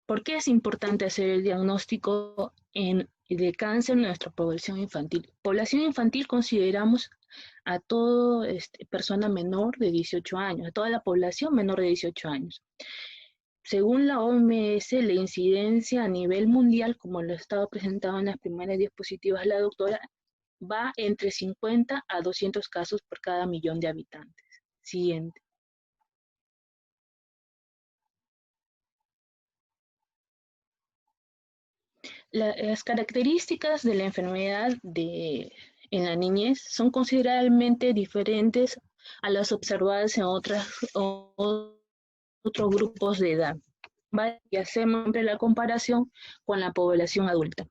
¿Por qué es importante hacer el diagnóstico de cáncer en nuestra población infantil? Población infantil consideramos a toda persona menor de 18 años, a toda la población menor de 18 años. Según la OMS, la incidencia a nivel mundial, como lo ha estado presentado en las primeras diapositivas la doctora, va entre 50 a 200 casos por cada millón de habitantes. Siguiente. Las características de la enfermedad en la niñez son considerablemente diferentes a las observadas en otros grupos de edad. ¿Vale? Y hacemos siempre la comparación con la población adulta.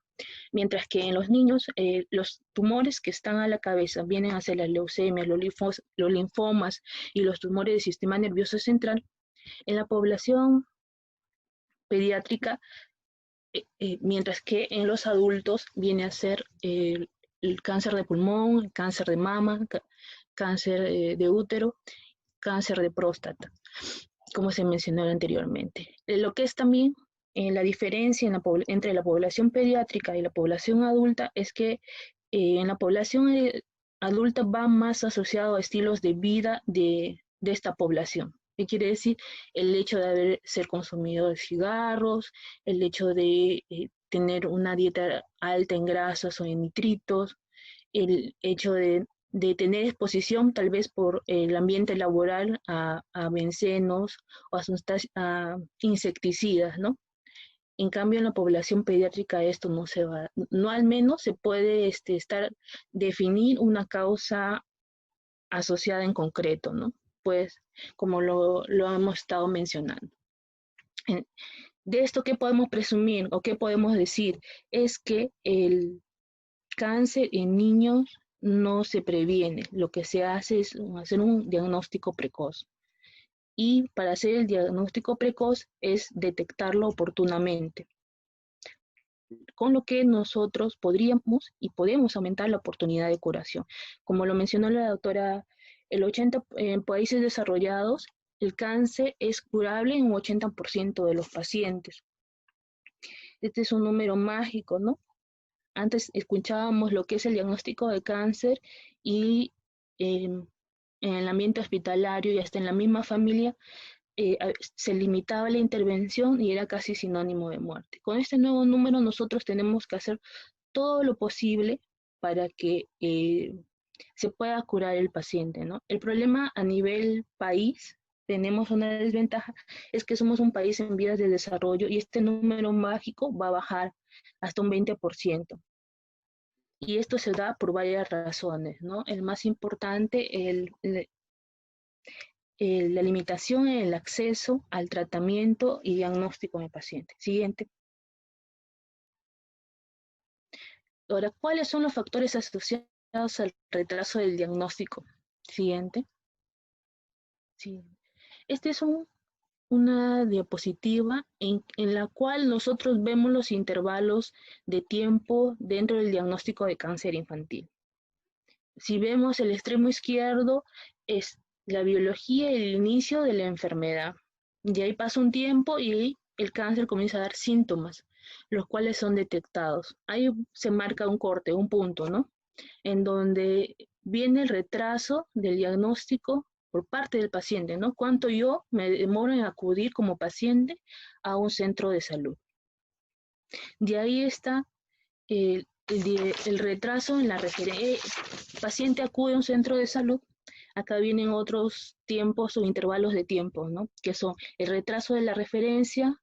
Mientras que en los niños, los tumores que están a la cabeza vienen a ser las leucemias, los linfomas y los tumores del sistema nervioso central. En la población pediátrica, mientras que en los adultos viene a ser el cáncer de pulmón, cáncer de mama, cáncer de útero, cáncer de próstata, como se mencionó anteriormente. Lo que es también la diferencia entre la población pediátrica y la población adulta es que en la población adulta va más asociado a estilos de vida de esta población. ¿Qué quiere decir? El hecho de ser consumido de cigarros, el hecho de tener una dieta alta en grasas o en nitritos, el hecho de tener exposición tal vez por el ambiente laboral a bencenos o a insecticidas, ¿no? En cambio, en la población pediátrica esto no se va, no al menos se puede definir una causa asociada en concreto, ¿no? Pues como lo hemos estado mencionando. De esto, ¿qué podemos presumir o qué podemos decir? Es que el cáncer en niños no se previene, lo que se hace es hacer un diagnóstico precoz. Y para hacer el diagnóstico precoz es detectarlo oportunamente, con lo que nosotros podríamos y podemos aumentar la oportunidad de curación. Como lo mencionó la doctora, en países desarrollados, el cáncer es curable en un 80% de los pacientes. Este es un número mágico, ¿no? Antes escuchábamos lo que es el diagnóstico de cáncer y en el ambiente hospitalario y hasta en la misma familia se limitaba la intervención y era casi sinónimo de muerte. Con este nuevo número nosotros tenemos que hacer todo lo posible para que se pueda curar el paciente, ¿no? El problema a nivel país, tenemos una desventaja, es que somos un país en vías de desarrollo y este número mágico va a bajar hasta un 20%. Y esto se da por varias razones, ¿no? El más importante, la limitación en el acceso al tratamiento y diagnóstico en el paciente. Siguiente. Ahora, ¿cuáles son los factores asociados al retraso del diagnóstico? Siguiente. Sí. Este es una diapositiva en la cual nosotros vemos los intervalos de tiempo dentro del diagnóstico de cáncer infantil. Si vemos el extremo izquierdo, es la biología y el inicio de la enfermedad. De ahí pasa un tiempo y el cáncer comienza a dar síntomas, los cuales son detectados. Ahí se marca un corte, un punto, ¿no? En donde viene el retraso del diagnóstico por parte del paciente, ¿no? ¿Cuánto yo me demoro en acudir como paciente a un centro de salud? De ahí está el retraso en la referencia. El paciente acude a un centro de salud. Acá vienen otros tiempos o intervalos de tiempo, ¿no? Que son el retraso de la referencia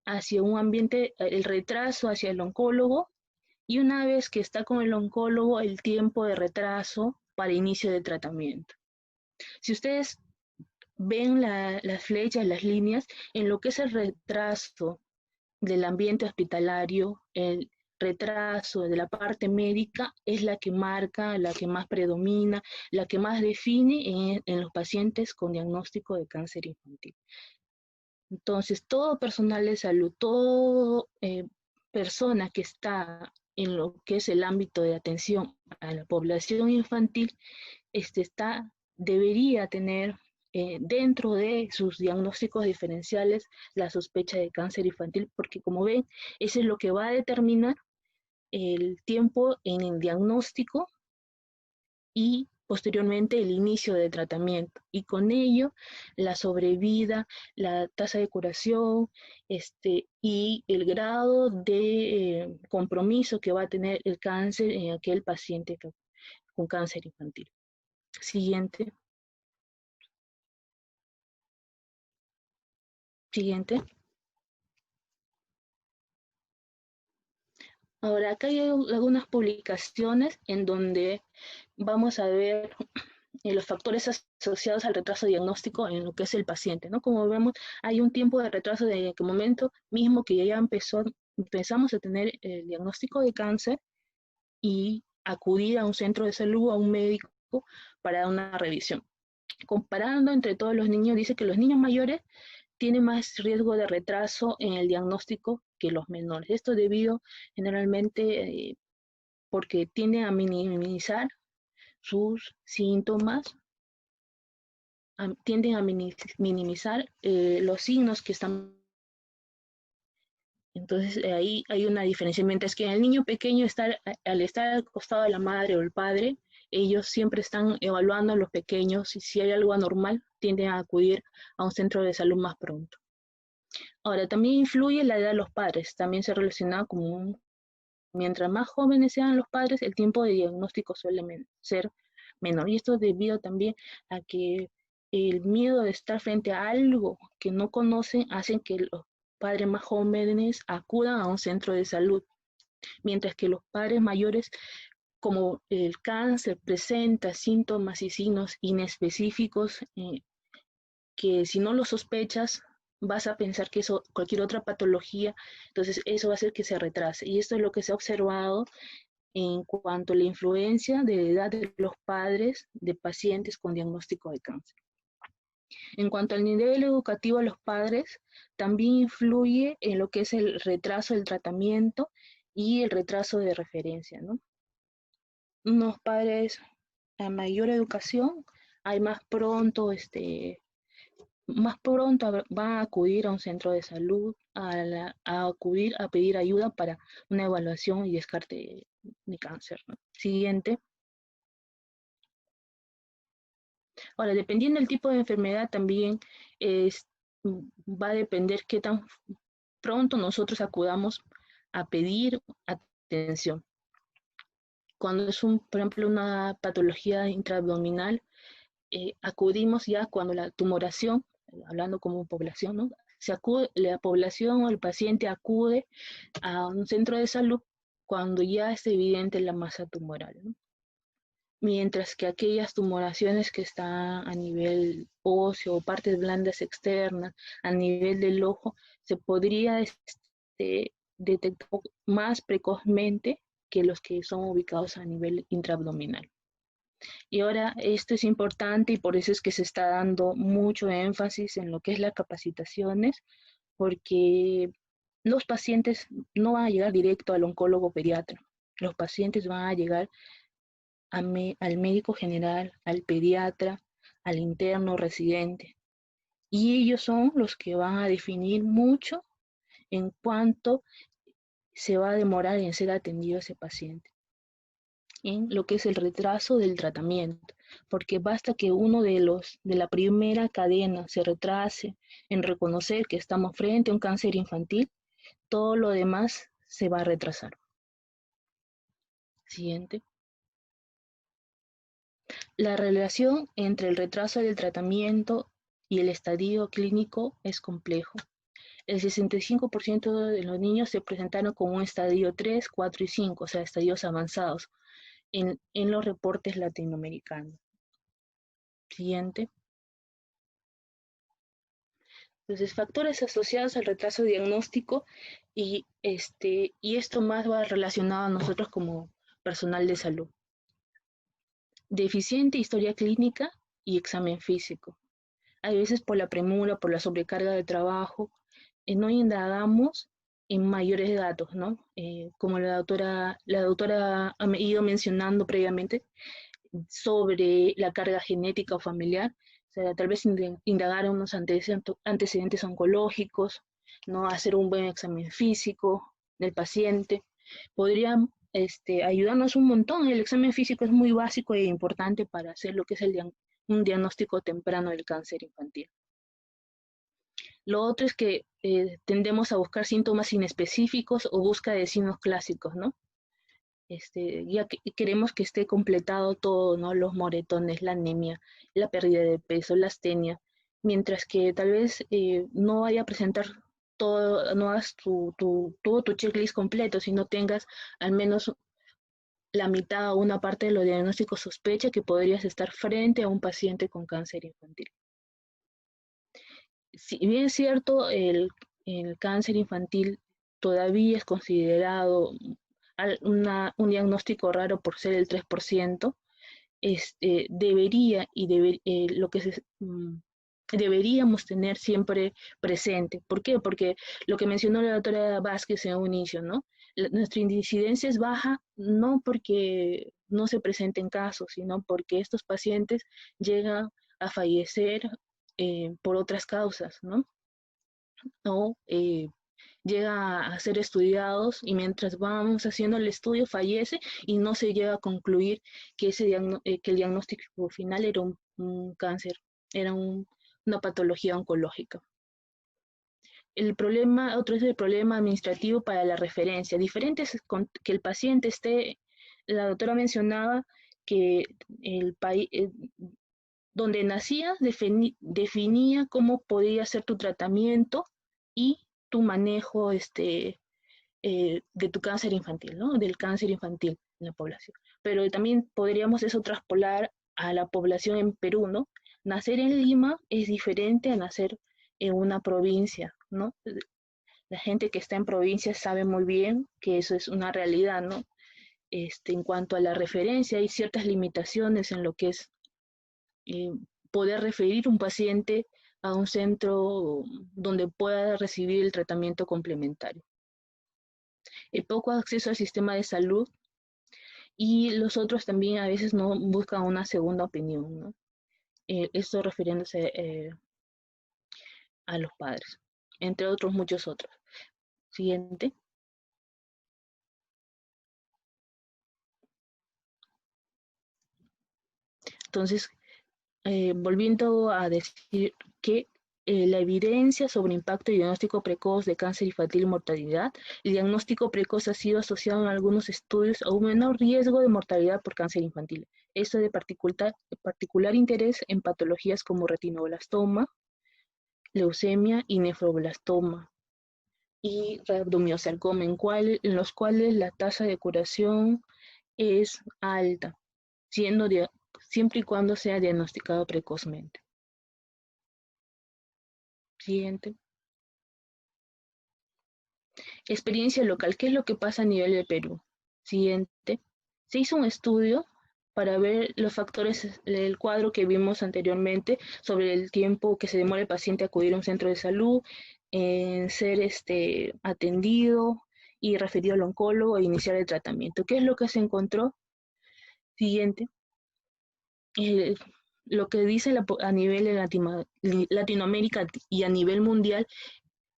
hacia un ambiente, el retraso hacia el oncólogo, y una vez que está con el oncólogo, el tiempo de retraso para inicio de tratamiento. Si ustedes ven las flechas, las líneas, en lo que es el retraso del ambiente hospitalario, el retraso de la parte médica es la que marca, la que más predomina, la que más define en los pacientes con diagnóstico de cáncer infantil. Entonces, todo personal de salud, todo persona que está en lo que es el ámbito de atención a la población infantil, debería tener dentro de sus diagnósticos diferenciales la sospecha de cáncer infantil, porque como ven, eso es lo que va a determinar el tiempo en el diagnóstico y posteriormente el inicio de tratamiento, y con ello la sobrevida, la tasa de curación, y el grado de compromiso que va a tener el cáncer en aquel paciente con cáncer infantil. Siguiente. Siguiente. Ahora, acá hay algunas publicaciones en donde vamos a ver los factores asociados al retraso diagnóstico en lo que es el paciente, ¿no? Como vemos, hay un tiempo de retraso de que momento mismo que ya empezamos a tener el diagnóstico de cáncer y acudir a un centro de salud, a un médico para una revisión. Comparando entre todos los niños, dice que los niños mayores tienen más riesgo de retraso en el diagnóstico que los menores. Esto debido generalmente porque tienden a minimizar sus síntomas, tienden a minimizar los signos que están. Entonces ahí hay una diferencia. Mientras que el niño pequeño, al estar al costado de la madre o el padre, ellos siempre están evaluando a los pequeños y si hay algo anormal, tienden a acudir a un centro de salud más pronto. Ahora, también influye la edad de los padres. También se relaciona con mientras más jóvenes sean los padres, el tiempo de diagnóstico suele ser menor. Y esto es debido también a que el miedo de estar frente a algo que no conocen hacen que los padres más jóvenes acudan a un centro de salud, mientras que los padres mayores, como el cáncer presenta síntomas y signos inespecíficos, que si no lo sospechas, vas a pensar que eso, cualquier otra patología, entonces eso va a hacer que se retrase. Y esto es lo que se ha observado en cuanto a la influencia de la edad de los padres de pacientes con diagnóstico de cáncer. En cuanto al nivel educativo de los padres, también influye en lo que es el retraso del tratamiento y el retraso de referencia, ¿no? Unos padres a mayor educación, hay más pronto van a acudir a un centro de salud, a acudir a pedir ayuda para una evaluación y descarte de cáncer, ¿no? Siguiente. Ahora, dependiendo del tipo de enfermedad, también va a depender qué tan pronto nosotros acudamos a pedir atención. Cuando es, por ejemplo, una patología intraabdominal, acudimos ya cuando la tumoración, hablando como población, ¿no? La población o el paciente acude a un centro de salud cuando ya es evidente la masa tumoral, ¿no? Mientras que aquellas tumoraciones que están a nivel óseo o partes blandas externas, a nivel del ojo, se podría detectar más precozmente que los que son ubicados a nivel intraabdominal. Y ahora esto es importante y por eso es que se está dando mucho énfasis en lo que es las capacitaciones, porque los pacientes no van a llegar directo al oncólogo pediatra, los pacientes van a llegar al médico general, al pediatra, al interno residente. Y ellos son los que van a definir mucho en cuánto se va a demorar en ser atendido ese paciente, en lo que es el retraso del tratamiento, porque basta que uno de la primera cadena se retrase en reconocer que estamos frente a un cáncer infantil, todo lo demás se va a retrasar. Siguiente. La relación entre el retraso del tratamiento y el estadio clínico es complejo. El 65% de los niños se presentaron con un estadio 3, 4 y 5, o sea, estadios avanzados, en los reportes latinoamericanos. Siguiente. Entonces, factores asociados al retraso diagnóstico y esto más va relacionado a nosotros como personal de salud. Deficiente historia clínica y examen físico. A veces por la premura, por la sobrecarga de trabajo, no indagamos en mayores datos, ¿no? Como la doctora ha ido mencionando previamente sobre la carga genética o familiar, sea, tal vez indagar unos antecedentes oncológicos, ¿no? Hacer un buen examen físico del paciente. Podría ayudarnos un montón. El examen físico es muy básico e importante para hacer lo que es un diagnóstico temprano del cáncer infantil. Lo otro es que tendemos a buscar síntomas inespecíficos o busca de signos clásicos, ¿no? Ya que queremos que esté completado todo, ¿no? Los moretones, la anemia, la pérdida de peso, la astenia, mientras que tal vez no vaya a presentar todo, no hagas todo tu checklist completo, sino tengas al menos la mitad o una parte de los diagnósticos sospecha que podrías estar frente a un paciente con cáncer infantil. Si bien es cierto, el cáncer infantil todavía es considerado un diagnóstico raro por ser el 3%, debería y deberíamos tener siempre presente. ¿Por qué? Porque lo que mencionó la doctora Vázquez en un inicio, ¿no? Nuestra incidencia es baja no porque no se presenten casos, sino porque estos pacientes llegan a fallecer por otras causas, ¿no? O llega a ser estudiados y mientras vamos haciendo el estudio fallece y no se llega a concluir que, que el diagnóstico final era un cáncer, era una patología oncológica. Otro es el problema administrativo para la referencia. Diferente es que el paciente esté, la doctora mencionaba que el país donde nacías definía cómo podía ser tu tratamiento y tu manejo de tu cáncer infantil, ¿no? Del cáncer infantil en la población. Pero también podríamos eso traspolar a la población en Perú, ¿no? Nacer en Lima es diferente a nacer en una provincia, ¿no? La gente que está en provincia sabe muy bien que eso es una realidad, ¿no? En cuanto a la referencia, hay ciertas limitaciones en lo que es eh, poder referir un paciente a un centro donde pueda recibir el tratamiento complementario. El poco acceso al sistema de salud y los otros también a veces no buscan una segunda opinión, ¿no? Esto refiriéndose a los padres, entre otros muchos otros. Siguiente. Entonces, volviendo a decir que la evidencia sobre impacto y diagnóstico precoz de cáncer infantil y mortalidad. El diagnóstico precoz ha sido asociado en algunos estudios a un menor riesgo de mortalidad por cáncer infantil. Esto de particular interés en patologías como retinoblastoma, leucemia y nefroblastoma y rabdomiosarcoma, en los cuales la tasa de curación es alta, siempre y cuando sea diagnosticado precozmente. Siguiente. Experiencia local. ¿Qué es lo que pasa a nivel de Perú? Siguiente. Se hizo un estudio para ver los factores, el cuadro que vimos anteriormente sobre el tiempo que se demora el paciente a acudir a un centro de salud, en ser atendido y referido al oncólogo e iniciar el tratamiento. ¿Qué es lo que se encontró? Siguiente. Eh, lo que dice a nivel de Latinoamérica y a nivel mundial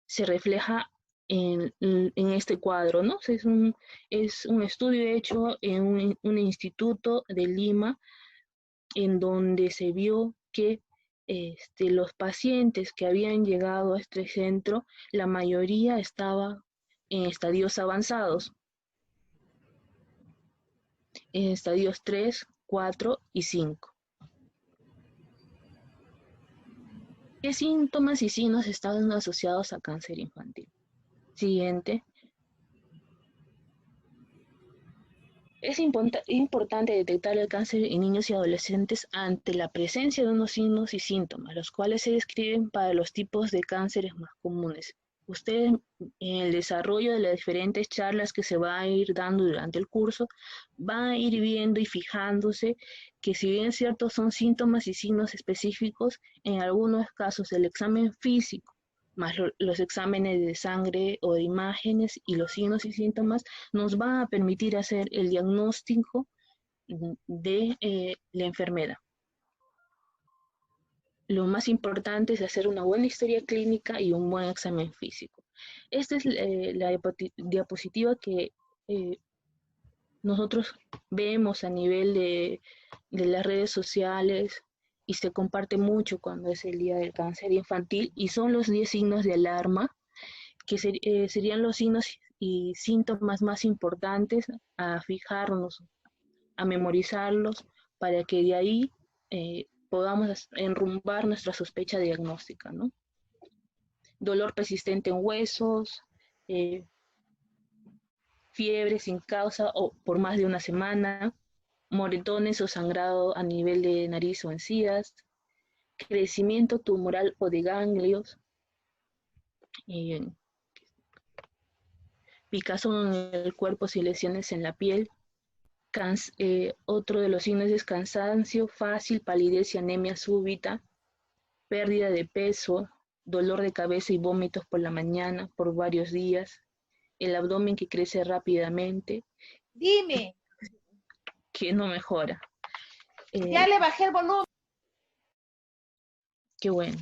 se refleja en este cuadro, ¿no? Es un estudio hecho en un instituto de Lima en donde se vio que los pacientes que habían llegado a este centro, la mayoría estaba en estadios avanzados, en estadios 3, 4 y 5. ¿Qué síntomas y signos estaban asociados a cáncer infantil? Siguiente. Es importante detectar el cáncer en niños y adolescentes ante la presencia de unos signos y síntomas, los cuales se describen para los tipos de cánceres más comunes. Ustedes, en el desarrollo de las diferentes charlas que se va a ir dando durante el curso, van a ir viendo y fijándose que si bien es cierto son síntomas y signos específicos, en algunos casos el examen físico más los exámenes de sangre o de imágenes y los signos y síntomas nos van a permitir hacer el diagnóstico de la enfermedad. lo más importante es hacer una buena historia clínica y un buen examen físico. Esta es la diapositiva que nosotros vemos a nivel de las redes sociales y se comparte mucho cuando es el Día del Cáncer Infantil y son los 10 signos de alarma que serían los signos y síntomas más importantes a fijarnos, a memorizarlos, para que de ahí podamos enrumbar nuestra sospecha diagnóstica, ¿no? Dolor persistente en huesos, eh, fiebre sin causa o por más de una semana, moretones o sangrado a nivel de nariz o encías, crecimiento tumoral o de ganglios, eh, picazón en el cuerpo y lesiones en la piel. Otro de los signos es cansancio fácil, palidez y anemia súbita, pérdida de peso, dolor de cabeza y vómitos por la mañana por varios días, el abdomen que crece rápidamente, Dime. que no mejora. Ya le bajé el volumen. Qué bueno.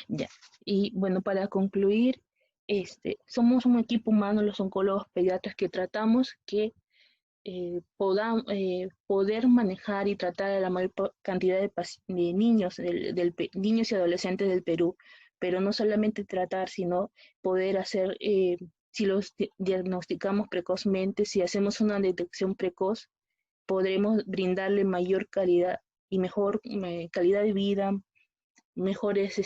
Ya. Y bueno, para concluir, somos un equipo humano, los oncólogos pediatras, que tratamos que poder manejar y tratar a la mayor cantidad de niños, niños y adolescentes del Perú, pero no solamente tratar, sino poder hacer, si los diagnosticamos precozmente, si hacemos una detección precoz, podremos brindarle mayor calidad y mejor calidad de vida, mejores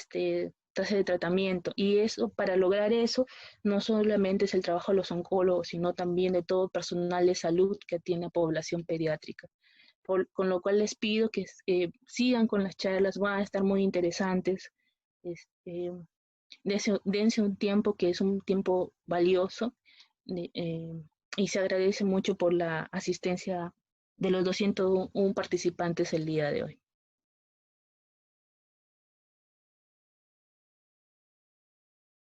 tasas de tratamiento. Y eso, para lograr eso, no solamente es el trabajo de los oncólogos, sino también de todo personal de salud que atiende a población pediátrica. Con lo cual les pido que sigan con las charlas, van a estar muy interesantes. Este, dense un tiempo que es un tiempo valioso y se agradece mucho por la asistencia de los 201 participantes el día de hoy.